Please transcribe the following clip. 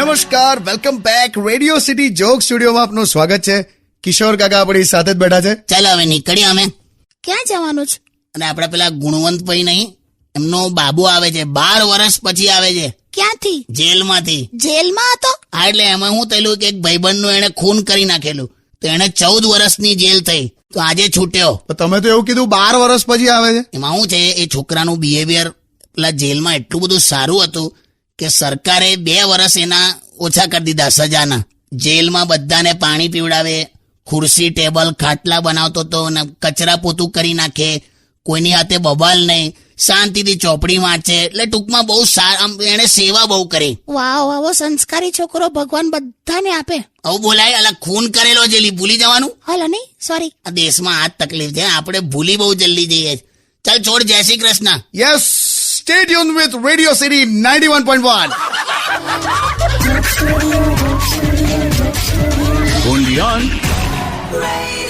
નમસ્કાર, welcome back. Radio city joke સ્ટુડિયોમાં આપનું સ્વાગત છે. કિશોર કાકા આપણી સાથે જ બેઠા છે. ચાલો હવે નીકળીએ અમે. ક્યાં જવાનું છે? અને આપડે પેલા ગુણવંતભાઈ નહીં, એમનો બાબુ આવે છે, 12 વર્ષ પછી આવે છે ક્યાંથી? જેલમાંથી. જેલમાં હતો? હા, એટલે એમાં હું થયેલું કે એક ભાઈબંધનું એને ખૂન કરી નાખેલું, તો એને 14 વર્ષની જેલ થઈ, તો આજે છૂટ્યો. તો તમે તો એવું કીધું 12 વર્ષ પછી આવે છે. એમાં શું છે, એ છોકરાનું બિહેવિયર પેલા જેલમાં એટલું બધું સારું હતું કે સરકારે 2 વર્ષ એના ઓછા કરી દીધા સજાના. જેલમાં બધાને પાણી પીવડાવે, ખુરશી ટેબલ ખાટલા બનાવતો હતો, અને કચરા પોતું કરી નાખે, કોઈની હાથે બબાલ નહીં, શાંતિથી ચોપડી વાંચે. એટલે ટૂંકમાં બહુ એને સેવા બહુ કરી. વાવ, આવો સંસ્કારી છોકરો ભગવાન બધાને આપે. આવું બોલાય? અલા, ખૂન કરેલો જેલી ભૂલી જવાનું? હાલો નહીં, સોરી. આ દેશમાં આ જ તકલીફ છે, આપણે ભૂલી બહુ જલ્દી જઈએ. ચાલ છોડ, જય Shri Krishna. Yes, stay tune with radio city 91.1. Only on Radio